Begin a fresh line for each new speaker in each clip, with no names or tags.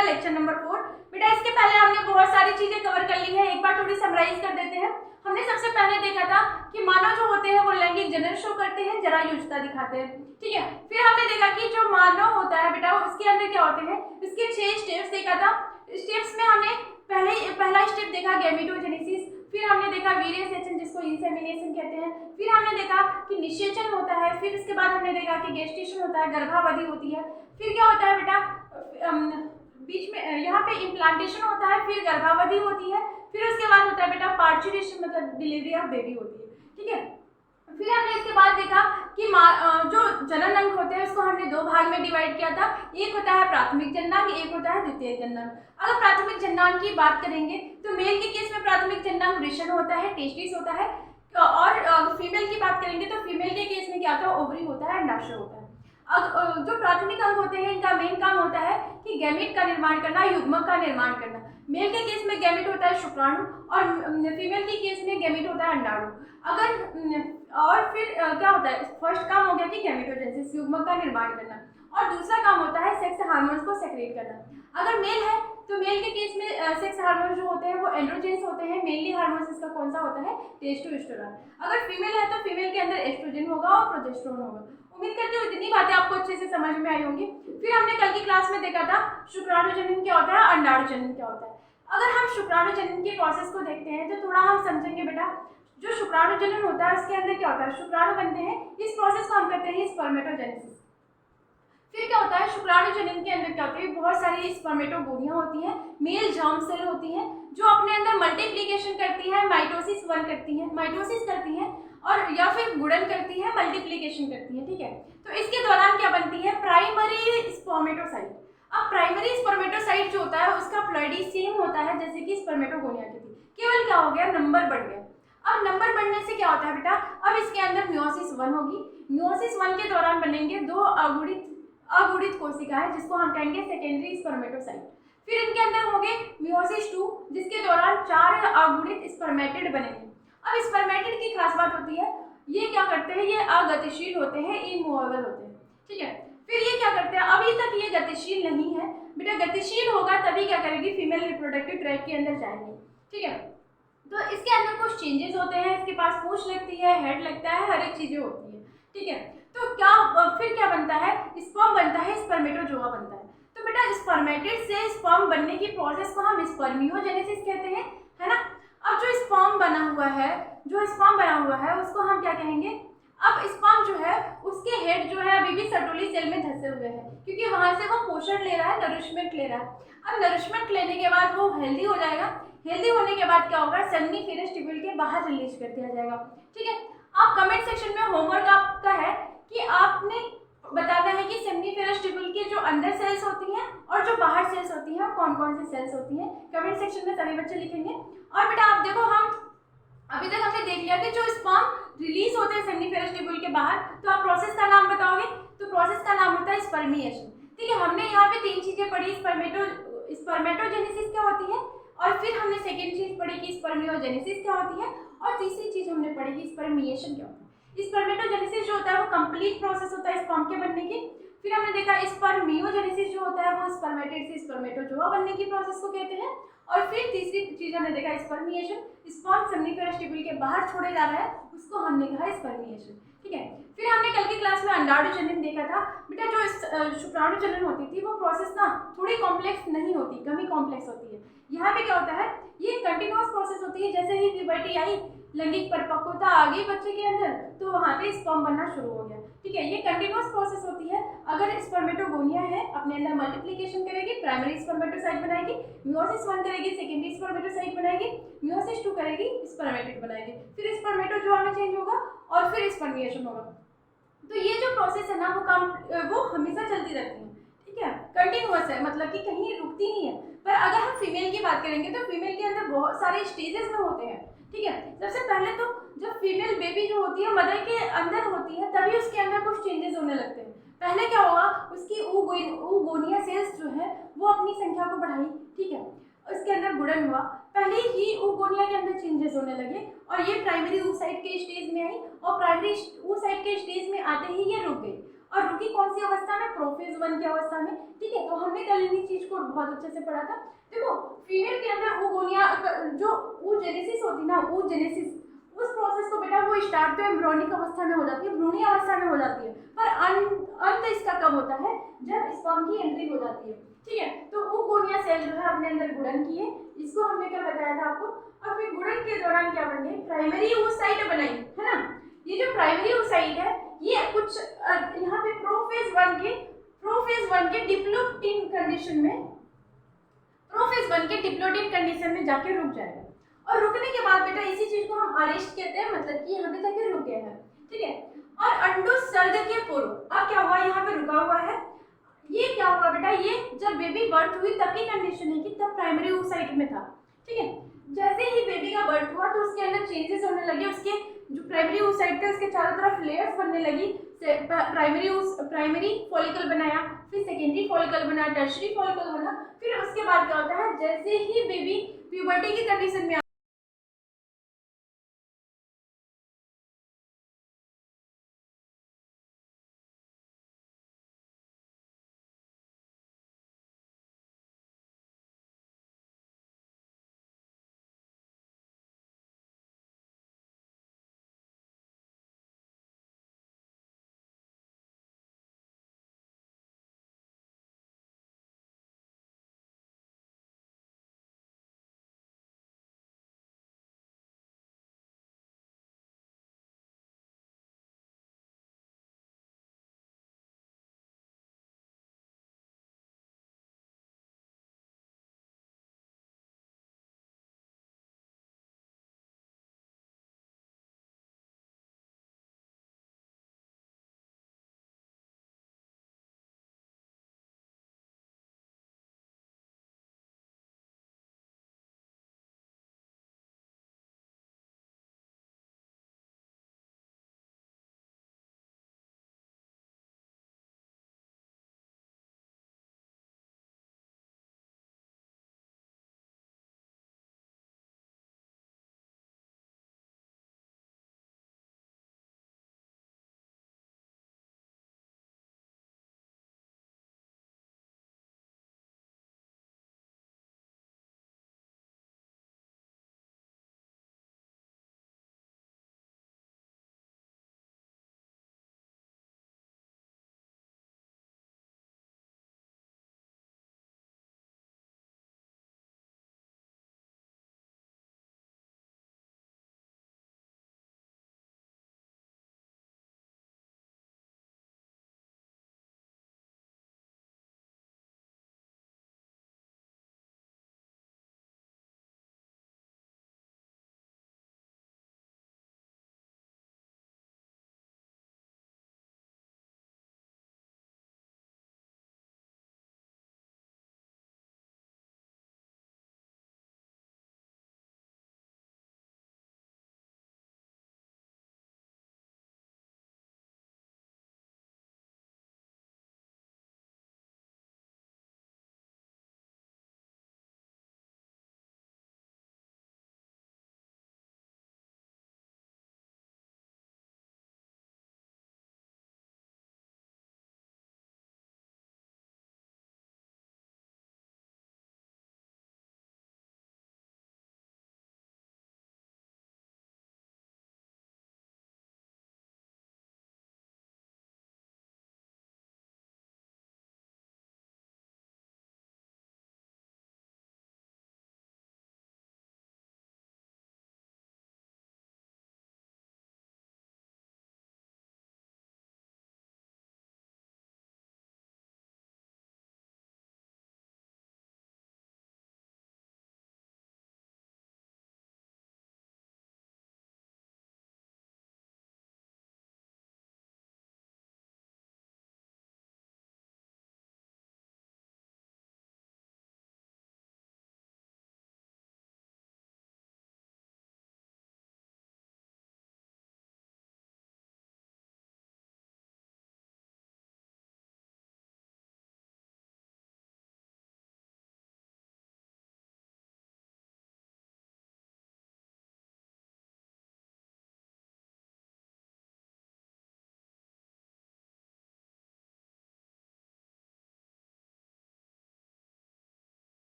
का lecture number 4। बेटा इसके पहले हमने बहुत सारी चीजें कवर कर ली है, एक बार थोड़ी समराइज कर देते हैं। हमने सबसे पहले देखा था कि मानव जो होते हैं वो लैंगिक जनन शो करते हैं, जरायुजता दिखाते हैं, ठीक है। फिर हमने देखा कि जो मानव होता है बेटा उसके अंदर क्या होते हैं, इसके 6 स्टेप्स देखा था। स्टेप्स में हमने पहला स्टेप देखा गैमेटोजेनेसिस, फिर हमने देखा वीर्यसेचन जिसको इंसेमिनेशन कहते हैं, फिर हमने देखा कि निषेचन होता है, फिर इसके बाद हमने देखा कि गेस्टेशन होता है, गर्भावधि होती है, फिर क्या होता है बेटा बीच में यहाँ पे इम्प्लांटेशन होता है, फिर गर्भावधि होती है, फिर उसके बाद होता है बेटा पार्चुरेशन मतलब डिलीवरी ऑफ बेबी होती है, ठीक है। फिर हमने इसके बाद देखा कि जो जनन अंग होते हैं उसको हमने 2 भाग में डिवाइड किया था, एक होता है प्राथमिक जननांग, एक होता है द्वितीय जननांग। अगर प्राथमिक जननांग की बात करेंगे तो मेल के केस में प्राथमिक जननांग वृषण होता है, टेस्टिस होता है, और फीमेल की बात करेंगे तो फीमेल के केस में क्या होता है, ओवरी होता है, अंडाशय होता है। अब जो प्राथमिक अंग होते हैं इनका मेन काम होता है कि गैमेट का निर्माण करना, युग्मक का निर्माण करना। मेल के केस में गैमेट होता है शुक्राणु और फीमेल के केस में गैमेट होता है अंडाणु। और फिर क्या होता है, फर्स्ट काम हो गया कि गैमेटोजेनेसिस युग्मक का निर्माण करना, और दूसरा काम होता है सेक्स हार्मोन्स को सेक्रेट करना। अगर मेल है तो मेल के केस में सेक्स हार्मोन्स जो होते हैं वो एंड्रोजेंस होते हैं, मेनली हार्मोन्स इसका कौन सा होता है, टेस्टोस्टेरोन। अगर फीमेल है तो फीमेल के अंदर एस्ट्रोजन होगा और प्रोजेस्टेरोन होगा। उम्मीद करती हूँ इतनी बातें आपको अच्छे से समझ में आई होंगी। फिर हमने कल की क्लास में देखा था शुक्राणु जनन क्या होता है, अंडाणु जनन क्या होता है। अगर हम शुक्राणु जनन के प्रोसेस को देखते हैं तो थोड़ा हम समझेंगे बेटा। जो शुक्राणु जनन होता है उसके अंदर क्या होता है, शुक्राणु बनते हैं, इस प्रोसेस को हम कहते हैं स्पर्मेटोजेनेसिस। फिर क्या होता है, शुक्राणु जनन के अंदर क्या होता है, बहुत सारी स्पर्मेटोगोनिया होती हैं, मेल जर्म सेल होती हैं जो अपने अंदर मल्टीप्लिकेशन करती है, माइटोसिस करती हैं और या फिर गुणन करती है, मल्टीप्लिकेशन करती है, ठीक है। तो इसके दौरान क्या बनती है, प्राइमरी स्पर्मेटोसाइट। अब प्राइमरी स्पर्मेटोसाइट जो होता है उसका प्लॉइडी सेम होता है जैसे कि स्पर्मेटोगोनिया की थी, केवल क्या हो गया, नंबर बढ़ गया। अब नंबर बढ़ने से क्या होता है बेटा, अब इसके अंदर मियोसिस 1 होगी। मियोसिस 1 के दौरान बनेंगे 2 अगुणित कोशिकाएं जिसको हम कहेंगे सेकेंडरी स्पर्मेटोसाइट। फिर इनके अंदर होंगे मियोसिस 2 जिसके दौरान 4 अगुणित स्पर्मेटिड बनेंगे। अब स्पर्मेटिड की खास बात होती है, ये क्या करते हैं, ये अगतिशील होते हैं, इमूवेबल होते हैं, ठीक है। फिर ये क्या करते हैं, अभी तक ये गतिशील नहीं है बेटा, गतिशील होगा तभी क्या करेगी, फीमेल रिप्रोडक्टिव ट्रैक्ट के अंदर जाएंगे, ठीक है। तो इसके अंदर कुछ चेंजेस होते हैं, इसके पास पूंछ लगती है, हेड लगता है, हर एक चीजें होती है, ठीक है। तो फिर क्या बनता है, स्पर्म बनता है, स्पर्मेटोजोआ बनता है। तो बेटा स्पर्मेटिड से स्पर्म बनने की प्रोसेस को हम स्पर्मियोजेनेसिस कहते हैं, है ना। अब जो स्पर्म बना हुआ है उसको हम क्या कहेंगे, अब स्पर्म जो है उसके हेड जो है अभी भी सर्टोली सेल में धंसे हुए हैं क्योंकि वहां से वो पोषण ले रहा है, नरिशमेंट ले रहा है। अब नरिशमेंट लेने के बाद वो हेल्दी हो जाएगा, हेल्दी होने के बाद क्या होगा, सेमिनिफेरस ट्यूब्यूल के बाहर रिलीज कर दिया जाएगा, ठीक है। आप कमेंट सेक्शन में होमवर्क आपका है कि आपने बताना है कि सेमिनिफेरस ट्यूब्यूल के जो अंदर सेल्स होती हैं और जो बाहर सेल्स होती हैं कौन कौन सी सेल्स होती हैं, कमेंट सेक्शन में सभी बच्चे लिखेंगे। और बेटा आप देखो, हम अभी तक हमने देख लिया कि जो स्पर्म रिलीज होते हैं सेमिनिफेरस ट्यूब्यूल के बाहर, तो आप प्रोसेस का नाम बताओगे, तो प्रोसेस का नाम होता है स्पर्मिएशन, ठीक है। हमने यहाँ पे 3 चीजें पढ़ी, स्पर्मेटोजेनेसिस क्या होती है, और फिर हमने सेकेंड चीज पढ़ी कि स्पर्मियोजेनेसिस क्या होती है, और तीसरी चीज हमने पढ़ी कि स्पर्मिएशन क्या होता है। स्पर्मेटोजेनेसिस जो होता है वो कंप्लीट प्रोसेस होता है स्पर्म के बनने की। फिर हमने देखा स्पर्मियोजेनेसिस जो होता है वो स्पर्मेटिड से स्पर्मेटोजोआ बनने की प्रोसेस को कहते हैं। और फिर तीसरी चीज हमने देखा स्पर्मिएशन, स्पर्म सेमिनिफेरस ट्यूब्यूल के बाहर छोड़े जा रहा है उसको हमने कहा स्पर्मिएशन, ठीक है। फिर हमने कल की क्लास में अंडाणु जनन देखा था बेटा। जो शुक्राणु जनन होती थी वो प्रोसेस ना थोड़ी कॉम्प्लेक्स नहीं होती, कम ही कॉम्प्लेक्स होती है। यहाँ पे क्या होता है, ये कंटिन्यूअस प्रोसेस होती है, जैसे ही प्यूबर्टी आई, लैंगिक परिपक्वता आ गई बच्चे के अंदर, तो वहाँ पे स्पर्म बनना शुरू हो गया, ठीक है। ये कंटिन्यूअस प्रोसेस होती है। अगर स्पर्मेटोगोनिया है अपने अंदर मल्टीप्लिकेशन करेगी, प्राइमरी स्पर्मेटोसाइट बनाएगी, मियोसिस 1 करेगी, सेकेंडरी स्पर्मेटोसाइट बनाएगी, मियोसिस 2 करेगी, स्पर्मेटिड बनाएगी, फिर स्पर्मेटोजोआ में चेंज होगा और फिर स्पर्मिएशन होगा। तो ये जो प्रोसेस है ना वो हमेशा चलती रहती है, ठीक है, कंटिन्यूअस है, मतलब कि कहीं रुकती नहीं है। पर अगर हम फीमेल की बात करेंगे तो फीमेल के अंदर बहुत सारे स्टेजेस में होते हैं, ठीक है। सबसे पहले तो जब फीमेल बेबी जो होती है मदर के अंदर होती है तभी उसके अंदर कुछ चेंजेस होने लगते हैं। पहले क्या होगा, उसकी oogonia सेल्स जो है वो अपनी संख्या को बढ़ाई, ठीक है, उसके अंदर गुणन हुआ, पहले ही oogonia के अंदर चेंजेस होने लगे और ये प्राइमरी oocyte के स्टेज में आई और प्राइमरी oocyte के स्टेज में आते ही ये रुक गई। और रुकी कौन सी अवस्था में, प्रोफेज 1 की अवस्था में। ठीक है, तो हमने कल इन्हीं चीज को बहुत अच्छे से पढ़ा था। देखो फीमेल के अंदर oogonia जो oogenesis होती ना, oogenesis, उस प्रोसेस को बेटा वो स्टार्ट तो एम्ब्रियोनिक अवस्था में हो जाती है, भ्रूणीय अवस्था में हो जाती है, पर अंत इसका कब होता है, जब स्पर्म की एंट्री हो जाती है। ठीक है, तो oogonia सेल जो है अपने अंदर गुणन किए, इसको हमने क्या बताया था आपको। और फिर गुणन के दौरान क्या बन गई, प्राइमरी oocyte बनाई, है ना। ये जो प्राइमरी oocyte है, ये कुछ यहाँ पे प्रोफेज 1 के डिप्लोटिन कंडीशन में, प्रोफेज 1 के डिप्लोटिन कंडीशन में जाके रुक जाएगा। और रुकने के बाद बेटा इसी चीज को हम अरेस्ट कहते हैं, मतलब कि यहाँ पे जाके रुक गया है। ठीक है, और अंडोत्सर्ग के पूर्व अब क्या हुआ, यहाँ पे रुका हुआ है। ये क्या हुआ बेटा, ये जब बेबी बर्थ हुई तब की कंडीशन है कि तब प्राइमरी oocyte में था। ठीक है, जैसे ही बेबी का बर्थ हुआ तो उसके अंदर चेंजेस होने लगे, उसके जो प्राइमरी oocyte थे उसके चारों तरफ लेयर्स बनने लगी। प्राइमरी फॉलिकल बनाया, फिर सेकेंडरी फॉलिकल बना, टर्शरी फॉलिकल बना। फिर उसके बाद क्या होता है, जैसे ही बेबी प्यूबर्टी की कंडीशन में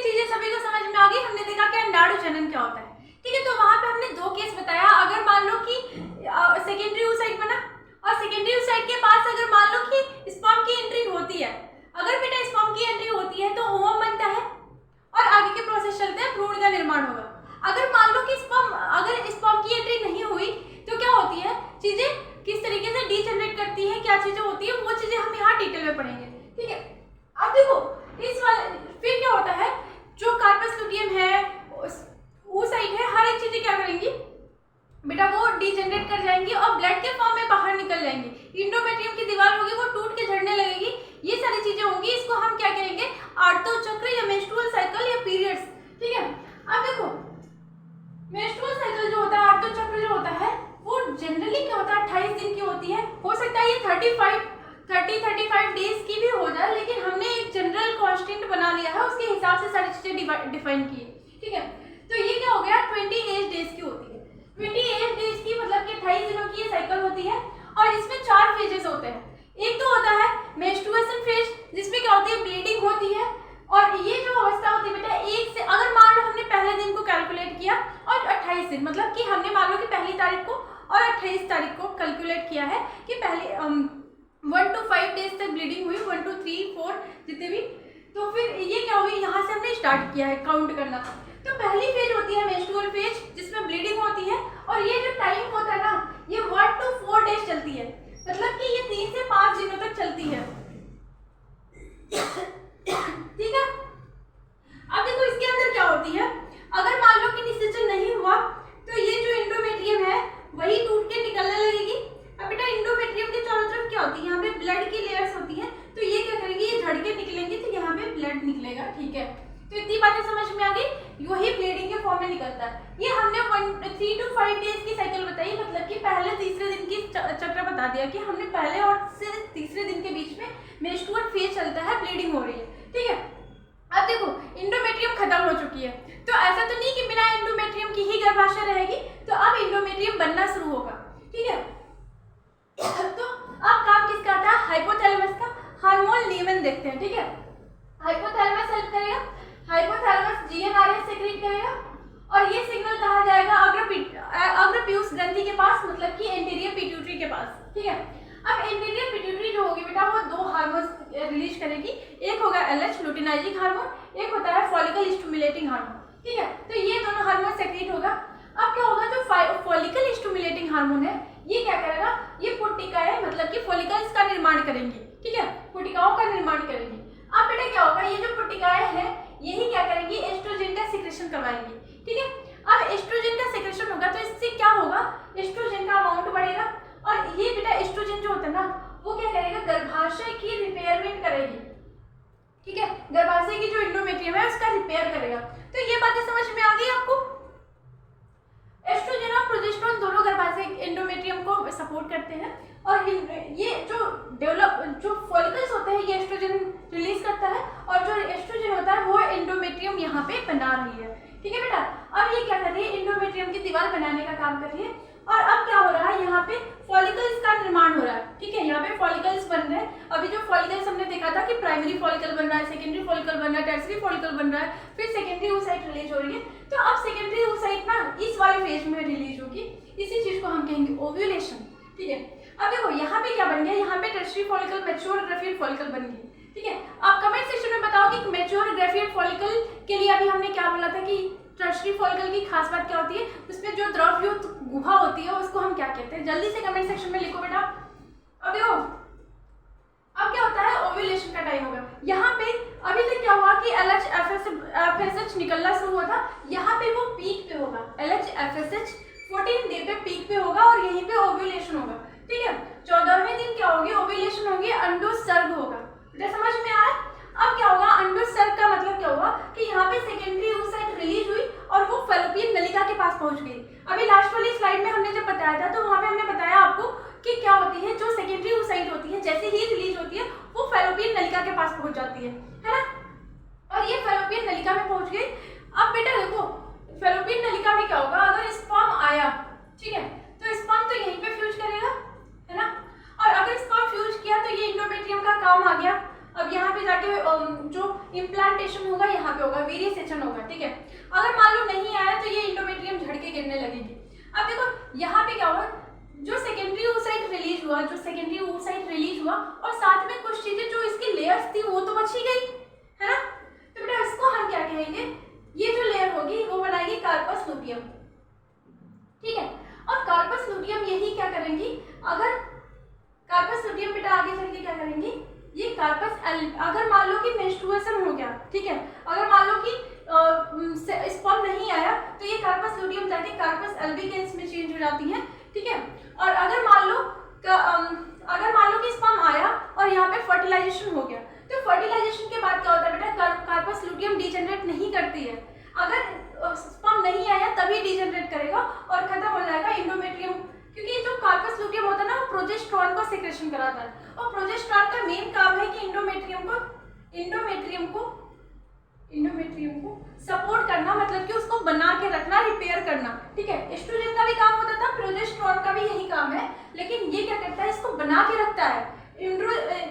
चीजें सभी को समझ में आ गई। हमने देखा कि अंडाणु जनन क्या होता है, ठीक है। तो वहां पे हमने 2 केस बताया। अगर मान लो कि सेकेंडरी oocyte बना और सेकेंडरी oocyte के पास अगर मान लो कि स्पर्म की एंट्री होती है, अगर बेटा स्पर्म की एंट्री होती है तो ओवम बनता है और आगे के प्रोसेस चलते हैं, भ्रूण का निर्माण होगा। अगर मान लो कि स्पर्म की एंट्री नहीं हुई तो क्या होती है, चीजें किस तरीके से डीजनरेट करती है, क्या चीजें होती है, वो चीजें हम यहाँ डिटेल में पढ़ेंगे, ठीक है। अब देखो फिर क्या होता है, जो कार्पस लुटियम है, oocyte है, हर एक चीजें क्या करेंगी बेटा, वो डीजनरेट कर जाएंगी और ब्लड के फॉर्म में बाहर निकल जाएंगी। इंडोमेट्रियम की दीवार होगी वो टूट के झड़ने लगेगी, ये सारी चीजें होंगी। इसको हम क्या कहेंगे, आर्तो चक्र या मेंस्ट्रुअल साइकिल या पीरियड्स, ठीक है। अब देखो मेंस्ट्रुअल साइकिल जो होता है, आर्तो चक्र जो होता है, वो जनरली क्या होता है 28 दिन की होती है। हो सकता है ये 30-35 डेज की भी हो जाए, लेकिन हमने एक जनरल कांस्टेंट बना लिया है, उसके हिसाब से सारी चीजें डिफाइन की है, ठीक है। तो ये क्या हो गया, 28 डेज की होती है। 28 डेज की मतलब कि 28 दिनों की ये साइकिल होती है और इसमें 4 फेजेस होते हैं। एक तो होता है मेंस्ट्रुएशन फेज, जिसमें क्या होती है, ब्लीडिंग होती है। और ये जो अवस्था होती है बेटा, एक से अगर मान लो हमने पहले दिन को कैलकुलेट किया और 28 दिन, मतलब कि हमने मान लो कि पहली तारीख को और 28 तारीख को कैलकुलेट किया है कि पहले 1 to 5 डेज तक ब्लीडिंग हुई, 1 to 3, 4 जितने भी। तो फिर ये क्या हुई, यहाँ से हमने स्टार्ट किया है काउंट करना। तो पहली फेज होती है मेंस्ट्रुअल फेज, जिसमें ब्लीडिंग होती है और ये जो टाइम होता है ना, ये 1 to 4 डेज चलती है, मतलब कि ये 3 से 5 दिनों तक चलती है, ठीक है। अब देखो इसके अंदर क्या होती है, अगर मान लो कि निषेचन नहीं हुआ तो ये जो इंडोमेट्रियम है वही टूट के निकलने लगेगी। अब बेटा इंडोमेट्रियम के चारों तरफ क्या होती है, यहाँ पे ब्लड की लेयर्स होती है, तो ये क्या करेंगे, ये झड़ के निकलेंगे, तो यहाँ पे ब्लड निकलेगा, ठीक है। तो इतनी बातें समझ में आ गई, वही ब्लीडिंग के फॉर्म में निकलता है। ये हमने 3 to 5 डेज की साइकिल बताई, मतलब कि पहले तीसरे दिन की चक्र बता दिया कि हमने पहले और से तीसरे दिन के बीच में मेंस्ट्रुअल फेज चलता है, ब्लीडिंग हो रही है, ठीक है। अब देखो इंडोमेट्रियम खत्म हो चुकी है, तो ऐसा तो नहीं कि बिना इंडोमेट्रियम की ही गर्भाशय रहेगी, तो अब इंडोमेट्रियम बनना शुरू होगा, ठीक है। तो अब काम किसका आता है, हाइपोथैलेमस का। हार्मोन नियमन देखते हैं, ठीक है। हाइपोथैलेमस हेल्प करेगा, हाइपोथैलेमस जीएनआरएच सेक्रेट करेगा और ये सिग्नल कहा जाएगा अग्रपीयूष ग्रंथि के पास, मतलब कि एंटीरियर पिट्यूटरी के पास, ठीक है। अब एंटीरियर पिट्यूटरी जो होगी बेटा, वो 2 हार्मोन रिलीज करेगी, एक होगा LH लुटिनाइजिंग हार्मोन, एक होता है फॉलिकल स्टिमुलेटिंग हार्मोन, ठीक है। तो ये दोनों हार्मोन सेक्रेट होगा। अब क्या होगा, जो फॉलिकल स्टिमुलेटिंग हार्मोन है ये क्या करेगा, ये पुट्टिकाएं मतलब कि फॉलिकल्स का निर्माण करेंगी, ठीक है, पुट्टिकाओं का निर्माण करेंगी। अब बेटा क्या होगा, ये जो पुट्टिकाएं हैं यही क्या करेंगी, एस्ट्रोजन का सिक्रेशन करवाएंगी, ठीक है। अब एस्ट्रोजन का सिक्रेशन होगा तो इससे क्या होगा, एस्ट्रोजन का अमाउंट बढ़ेगा और ये बेटा एस्ट्रोजन जो होता है ना, वो क्या करेगा, गर्भाशय की रिपेयरमेंट करेगी, ठीक है। गर्भाशय की जो इंडोमेट्रियम है उसका रिपेयर करेगा। तो ये बातें समझ में आ गई आपको। एस्ट्रोजन और प्रोजेस्टेरोन दोनों गर्भाशय एंडोमेट्रियम को सपोर्ट करते हैं और ये जो फॉलिकल्स होते हैं ये एस्ट्रोजन रिलीज करता है और जो एस्ट्रोजन होता है वो एंडोमेट्रियम यहाँ पे बना रही है, ठीक है बेटा। अब ये क्या कर रही है, एंडोमेट्रियम की दीवार बनाने का काम कर रही है और अब क्या हो रहा है, यहाँ पे फॉलिकल्स का निर्माण हो रहा है, ठीक है। यहाँ पे फॉलिकल्स बन रहे हैं। अभी जो फॉलिकल्स हमने देखा था कि प्राइमरी फॉलिकल बन रहा है, सेकेंडरी फॉलिकल बन रहा है, टर्सरी फॉलिकल बन रहा है, फिर सेकेंडरी oocyte रिलीज हो रही है। तो अब सेकेंडरी oocyte ना इस वाले फेज में रिलीज होगी, इसी चीज को हम कहेंगे ओव्यूलेशन, ठीक है। अब देखो यहाँ पे क्या बन गया, यहाँ पे tertiary follicle mature Graafian follicle बन गई, ठीक है। आप कमेंट सेक्शन में बताओ कि मैच्योर ग्राफियन फॉलिकल के लिए अभी हमने क्या बोला था कि टर्सरी फॉलिकल की खास बात क्या होती है, उसमें जो द्रवयुक्त गुहा होती है उसको हम क्या कहते हैं, जल्दी से कमेंट सेक्शन में लिखो बेटा। अब देखो अब क्या होता है, ओव्यूलेशन का टाइम होगा। यहाँ पे अभी तक क्या हुआ कि LH FSH निकलना शुरू हुआ था, यहाँ पे वो पीक पे होगा, LH FSH 14 डे पे पीक पे होगा और यहीं पे ओव्यूलेशन होगा, ठीक है। 14वें दिन क्या होगी, ओव्यूलेशन होगी, अंडोत्सर्ग होगा, बेटा समझ में आ रहा है। अब क्या होगा, अंडोत्सर्ग का मतलब क्या होगा कि यहाँ पे सेकेंडरी oocyte रिलीज हुई और वो फैलोपियन नलिका के पास पहुंच गई। अभी लास्ट वाली स्लाइड में हमने जब बताया था तो वहां पे हमने बताया आपको कि क्या होती है, जो सेकेंडरी oocyte होती है जैसे ही रिलीज होती है वो फैलोपियन नलिका के पास पहुंच जाती है ना, और ये फैलोपियन नलिका में पहुंच गई। अब बेटा देखो फैलोपियन नलिका में क्या होगा, अगर स्पर्म आया, ठीक है, तो स्पर्म तो यहीं पे फ्यूज करेगा, है ना, और अगर स्पर्म फ्यूज किया तो ये इंडोमेट्रियम का काम आ गया। अब यहाँ पे पे जाके जो इम्प्लांटेशन होगा यहाँ पे होगा, वीरियसेचन होगा, ठीक है। अगर मान लो नहीं आया तो ये इंडोमेट्रियम झड़ के गिरने लगेगी। अब देखो यहाँ पे क्या हुआ, जो सेकेंडरी oocyte रिलीज हुआ, और साथ में कुछ चीजें जो इसकी लेयर्स थी वो तो बच ही गई, है ना। तो बेटा इसको हम क्या कहेंगे, ये जो लेयर होगी वो बनाएगी कार्पस लूटियम, ठीक है। और कार्पस लूटियम यही क्या करेंगी, अगर कार्पस लूटियम बेटा आगे चल के क्या करेंगी, ये कार्पस अगर मान लो कि मेंस्ट्रुएशन हो गया, ठीक है, अगर मान लो कि स्पर्म नहीं आया तो ये कार्पस लूटियम जाके कार्पस अल्बिकेंस में चेंज हो जाती है, ठीक है। और अगर मान लो कि स्पर्म आया और यहाँ पे फर्टिलाइजेशन हो गया, तो फर्टिलाइजेशन के बाद क्या होता है बेटा, कार्पस लूटियम डिजेनरेट नहीं करती है। अगर स्पर्म नहीं आया तभी डिजेनरेट करेगा और खत्म हो जाएगा इंडोमेट्रियम, क्योंकि जो कार्पस लूटियम होता है ना वो प्रोजेस्टेरोन को सेक्रेशन कराता है, और प्रोजेस्टेरोन का मेन काम है कि इंडोमेट्रियम को सपोर्ट करना, मतलब कि उसको बना के रखना, रिपेयर करना, ठीक है। एस्ट्रोजन का भी काम होता था, प्रोजेस्टेरोन का भी यही काम है, लेकिन ये क्या करता है, इसको बना के रखता है।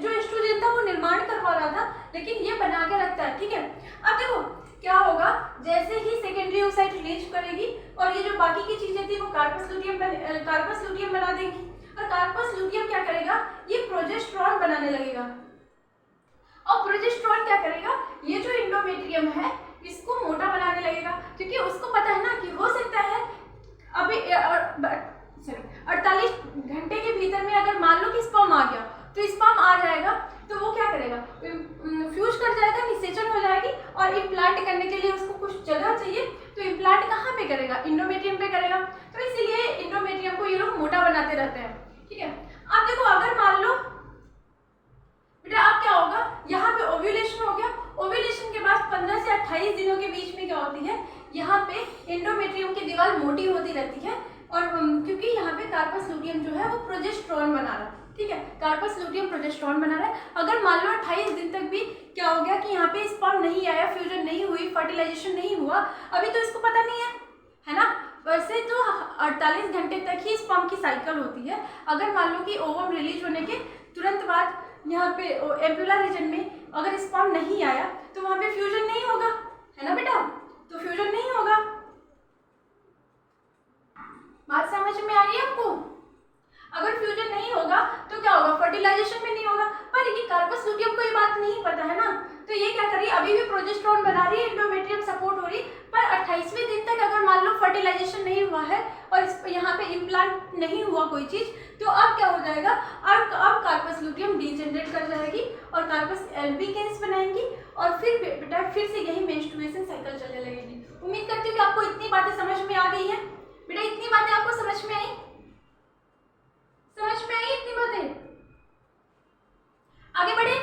जो एस्ट्रोजन था वो निर्माण करवा रहा था, लेकिन ये बना के रखता है, ठीक है। अब देखो क्या होगा, जैसे ही सेकेंडरी oocyte रिलीज करेगी और ये जो बाकी की चीजें थी वो कार्पस लूटियम बना देंगी, और कार्पस लूटियम क्या करेगा, ये प्रोजेस्टेरोन बनाने लगेगा। और प्रोजेस्टेरोन क्या करेगा, ये जो इंडोमेट्रियम है इसको मोटा बनाने लगेगा, क्योंकि उसको पता है ना कि हो सकता है अभी 48 घंटे के भीतर में अगर मान लो कि स्पर्म आ गया, तो स्पर्म आ जाएगा तो वो क्या करेगा, फ्यूज कर जाएगा, निषेचन हो जाएगी, और इम्प्लांट करने के लिए उसको कुछ जगह चाहिए, तो इम्प्लांट कहाँ पे करेगा, इंडोमेट्रियम पे करेगा। तो इसीलिए इंडोमेट्रियम को ये लोग मोटा बनाते रहते हैं, ठीक है। अब देखो अगर मान लो बेटा अब क्या होगा, यहाँ पे ओव्यूलेशन हो गया, ओव्यूलेशन के बाद 15 से 28 दिनों के बीच में क्या होती है, यहाँ पे इंडोमेट्रियम की दीवार मोटी होती रहती है, और क्योंकि यहाँ पे कार्पस लूटियम जो है वो प्रोजेस्टेरोन बना रहा है, ठीक है, कार्पस लूटियम प्रोजेस्टेरोन बना रहा है। अगर मान लो 28 दिन तक भी क्या हो गया कि यहाँ पे स्पर्म नहीं आया, फ्यूजन नहीं हुई, फर्टिलाइजेशन नहीं हुआ, अभी तो इसको पता नहीं है ना। वैसे तो 48 घंटे तक ही स्पर्म की साइकिल होती है। अगर मान लो कि ओवम रिलीज होने के तुरंत बाद यहाँ पे एम्पुला रीजन में अगर स्पर्म नहीं आया तो वहां पे फ्यूजन नहीं होगा, है ना बेटा, तो फ्यूजन नहीं होगा। बात समझ में आ रही है आपको? अगर फ्यूजन नहीं होगा तो क्या होगा, फर्टिलाइजेशन में नहीं होगा। पर ये कार्पस लूटियम को ये बात नहीं पता है ना, तो ये क्या कर रही है, अभी भी प्रोजेस्टेरोन बना रही है, इंडोमेट्रियम सपोर्ट हो रही, पर 28वें दिन तक अगर मान लो फर्टिलाइजेशन नहीं हुआ है और यहाँ पे इम्प्लांट नहीं हुआ कोई चीज, तो अब क्या हो जाएगा, अब कार्पस लूटियम डीजेनरेट कर जाएगी और कार्पस एल्बिकेंस बनाएंगी, और फिर बेटा फिर से यही मेंस्ट्रुएशन साइकिल चलने लगेगी। उम्मीद करती हूँ कि आपको इतनी बातें समझ में आ गई है। बेटा इतनी बातें आपको समझ में आई? इतनी बातें? आगे बढ़े।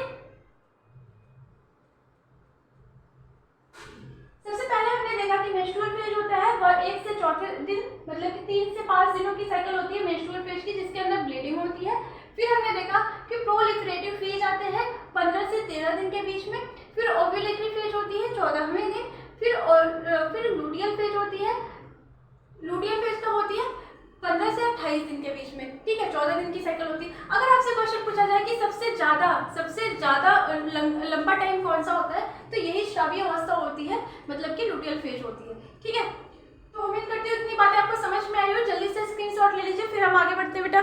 सबसे पहले हमने देखा कि मेंस्ट्रुअल फेज होता है वह 1 से 4 दिन, मतलब कि 3 से 5 दिनों की साइकिल होती है मेंस्ट्रुअल फेज की, जिसके अंदर ब्लीडिंग होती है। फिर हमने देखा कि प्रोलिफरेटिव फेज आते हैं 15 से 13 दिन के बीच में, फिर ओव्यूलेटरी फेज होती है 14वें दिन, फिर लूटियल फेज होती है। लूटियल फेज कब होती है? 15 से 28 दिन के बीच में, ठीक है, 14 दिन की साइकिल होती है। अगर आपसे क्वेश्चन पूछा जाए कि सबसे ज्यादा लंबा टाइम कौन सा होता है, तो यही श्रावी अवस्था होती है, मतलब कि लूटियल फेज होती है, ठीक है। तो उम्मीद करती हूँ इतनी बातें आपको समझ में आई हो। जल्दी से स्क्रीनशॉट ले लीजिए, फिर हम आगे बढ़ते हैं बेटा।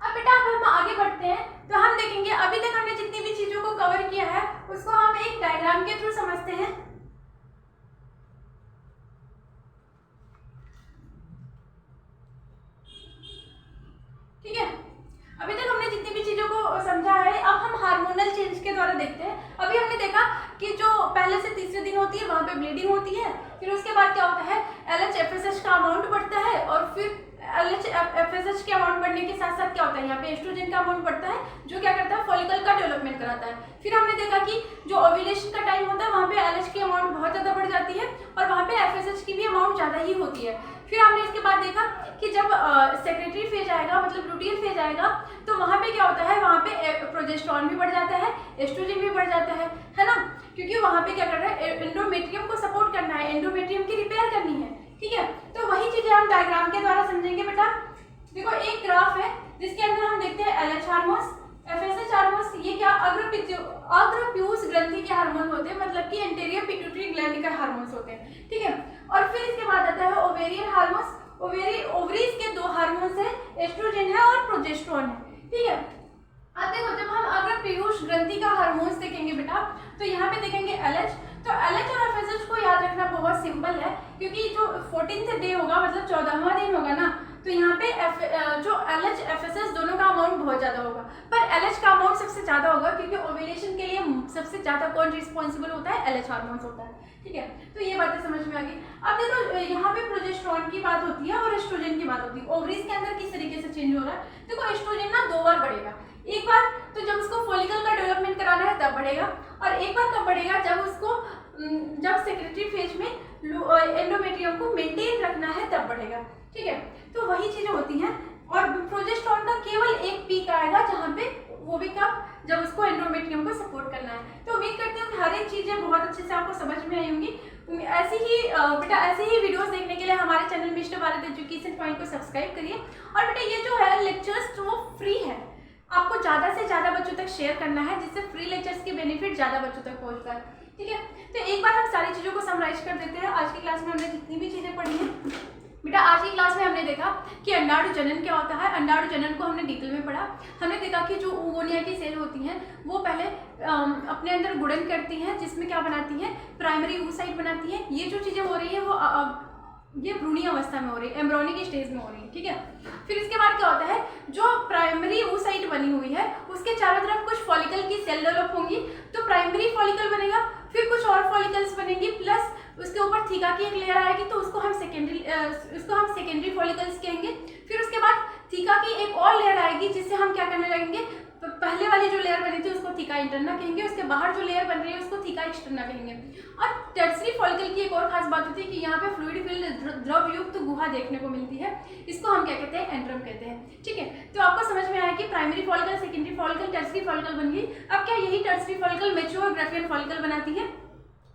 अब बेटा अब हम आगे बढ़ते हैं तो हम देखेंगे, अभी तक हमने जितनी भी चीजों को कवर किया है उसको हम एक डायग्राम के थ्रू समझते हैं। ठीक है, अभी तक हमने जितनी भी चीजों को समझा है, अब हम हार्मोनल चेंज के द्वारा देखते हैं। अभी हमने देखा कि जो पहले से तीसरे दिन होती है वहां पे ब्लीडिंग होती है, फिर उसके बाद क्या होता है, LH-FSH का अमाउंट बढ़ता है, और फिर LH-FSH के अमाउंट बढ़ने के साथ साथ क्या होता है, यहाँ पे एस्ट्रोजन का अमाउंट बढ़ता है, जो क्या करता है, फॉलिकल का डेवलपमेंट कराता है। फिर हमने देखा कि जो ओव्यूलेशन का टाइम होता है वहाँ पे LH की अमाउंट बहुत ज्यादा बढ़ जाती है, और वहाँ पे FSH की भी अमाउंट ज्यादा ही होती है। फिर हमने इसके बाद देखा कि जब सेक्रेटरी फेज आएगा, मतलब लूटियल फेज आएगा, तो वहाँ पे क्या होता है, वहाँ पे प्रोजेस्टेरोन भी बढ़ जाता है, एस्ट्रोजन भी बढ़ जाता है ना, क्योंकि वहाँ पे क्या करना है, एंडोमेट्रियम को सपोर्ट करना है, एंडोमेट्रियम की रिपेयर करनी है, ठीक है। तो वही चीजें हम डायग्राम के द्वारा समझेंगे बेटा। देखो एक ग्राफ है जिसके अंदर हम देखते हैं LH hormone hormones, FSH hormones, ये क्या अग्रपीयूष ग्रंथि के हार्मोन होते हैं, मतलब कि एंटीरियर पिट्यूटरी ग्लैंड के हार्मोन्स होते हैं, ठीक है। और फिर इसके बाद आता है ओवेरियन हार्मोन्स। ओवरीज के दो हार्मोन्स है, एस्ट्रोजन है और प्रोजेस्टेरोन है, ठीक है। अब देखो जब हम अग्रपीयूष ग्रंथि का हार्मोन्स देखेंगे बेटा, तो यहाँ पे देखेंगे LH। तो LH और FSH को याद रखना बहुत सिंपल है, क्योंकि जो 14th डे होगा, मतलब 14वां दिन होगा ना, तो यहाँ पे जो LH FSH दोनों का अमाउंट बहुत ज्यादा होगा, पर LH का अमाउंट सबसे ज्यादा होगा, क्योंकि ओव्यूलेशन के लिए सबसे ज्यादा कौन रिस्पॉन्सिबल होता है, LH हार्मोन्स होता है, ठीक है। तो ये बातें समझ में आ गई। अब देखो यहाँ पे प्रोजेस्टेरोन की बात होती है और एस्ट्रोजन की बात होती है। ओवरीज के अंदर किस तरीके से चेंज हो रहा है, देखो एस्ट्रोजन ना 2 बार बढ़ेगा। एक बार तो जब उसको फॉलिकल का डेवलपमेंट कराना है तब बढ़ेगा, और एक बार कब बढ़ेगा, जब सेक्रेटरी फेज में एंडोमेट्रियम को मेंटेन रखना है तब बढ़ेगा, ठीक है। तो वही चीजें होती हैं। और प्रोजेस्टेरोन का केवल एक पीक आएगा, जहाँ पे वो भी कब, जब उसको एंडोमेट्रियम को सपोर्ट करना है। तो उम्मीद करती हूँ कि हर एक चीजें बहुत अच्छे से आपको समझ में आई होंगी। ऐसे ही बेटा ऐसे ही वीडियोस देखने के लिए हमारे channel mister Bharat education point को सब्सक्राइब करिए। और बेटा ये जो है लेक्चर्स वो फ्री है, आपको ज़्यादा से ज़्यादा बच्चों तक शेयर करना है, जिससे फ्री लेक्चर्स के बेनिफिट ज़्यादा बच्चों तक पहुँच पाए, ठीक है। तो एक बार हम सारी चीज़ों को समराइज कर देते हैं। आज की क्लास में हमने जितनी भी चीज़ें पढ़ी हैं बेटा, आज की क्लास में हमने देखा कि अंडाणु जनन क्या होता है। अंडाणु जनन को हमने डिटेल में पढ़ा। हमने देखा कि जो ओवोनिया की सेल होती हैं वो पहले अपने अंदर गुणन करती हैं, जिसमें क्या बनाती हैं, प्राइमरी oocyte बनाती हैं। ये जो चीज़ें हो रही है वो ये भ्रूणीय अवस्था में हो रही है, एम्ब्रियोनिक स्टेज में हो रही है, ठीक है। फिर इसके बाद क्या होता है, जो प्राइमरी oocyte बनी हुई है उसके चारों तरफ कुछ फॉलिकल की सेल डेवलप होंगी, तो प्राइमरी फॉलिकल बनेगा, फिर कुछ और फॉलिकल्स बनेंगी, प्लस उसके ऊपर थीका की एक लेयर आएगी, तो उसको हम सेकेंडरी फॉलिकल्स कहेंगे। फिर उसके बाद थीका की एक और लेयर आएगी, जिससे हम क्या करने लगेंगे, तो पहले वाली जो लेयर बनी थी उसको थीका इंटरना कहेंगे, उसके बाहर जो लेयर बन रही है उसको थीका एक्सटर्ना कहेंगे। और टर्सरी फॉलिकल की एक और खास बात होती है कि यहाँ पे फ्लूइड फिल्ड द्रवयुक्त गुहा देखने को मिलती है, इसको हम क्या कहते हैं, एंड्रम कहते हैं, ठीक है। तो आपको समझ में आया कि primary follicle, secondary follicle, tertiary follicle बन गई। अब क्या यही tertiary follicle mature Graafian follicle बनाती है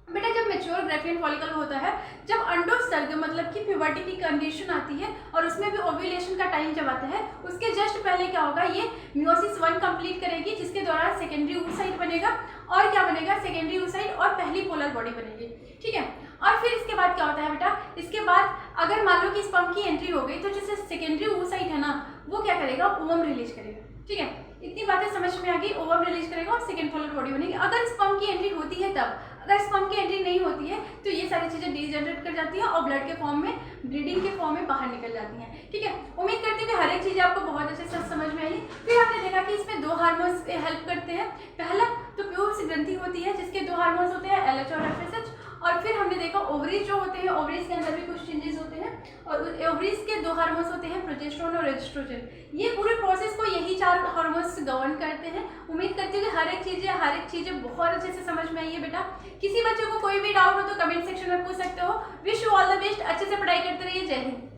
बेटा। जब मैच्योर ग्राफियन फॉलिकल होता है, जब अंडोत्सर्ग मतलब कि प्यूबर्टी की कंडीशन आती है और उसमें भी ओव्यूलेशन का टाइम जब आता है, उसके जस्ट पहले क्या होगा, ये मियोसिस 1 कंप्लीट करेगी, जिसके दौरान सेकेंडरी oocyte बनेगा। और क्या बनेगा, सेकेंडरी oocyte और पहली पोलर बॉडी बनेगी, ठीक है। और फिर इसके बाद क्या होता है बेटा, इसके बाद अगर मान लो कि स्पर्म की एंट्री हो गई, तो जैसे सेकेंडरी oocyte है ना, वो क्या करेगा, ओवम रिलीज करेगा, ठीक है। इतनी बातें समझ में आ गई, ओवम रिलीज करेगा और सेकेंड पोलर बॉडी बनेगी। अगर स्पर्म की एंट्री होती है तब, अगर स्पर्म की एंट्री नहीं होती है तो ये सारी चीजें डीजनरेट कर जाती हैं और ब्लड के फॉर्म में, ब्लीडिंग के फॉर्म में बाहर निकल जाती हैं, ठीक है। उम्मीद करती हूँ कि हर एक चीज़ आपको बहुत अच्छे से समझ में आई। फिर आपने देखा कि इसमें 2 हार्मोन्स हेल्प करते हैं। पहला तो पीयूष ग्रंथि होती है, जिसके 2 हार्मोन्स होते हैं, LH और FSH। और फिर हमने देखा ओवरीज जो होते हैं, ओवरीज के अंदर भी कुछ चेंजेस होते हैं, और ओवरीज के 2 हार्मोन्स होते हैं, प्रोजेस्टेरोन और एस्ट्रोजन। ये पूरे प्रोसेस को यही 4 हार्मोन्स गवर्न करते हैं। उम्मीद करती हूँ कि हर एक चीज़ें बहुत अच्छे से समझ में आई है बेटा। किसी बच्चे को कोई भी डाउट हो तो कमेंट सेक्शन में पूछ सकते हो। Wish you all the best, अच्छे से पढ़ाई करते रहिए। जय हिंद।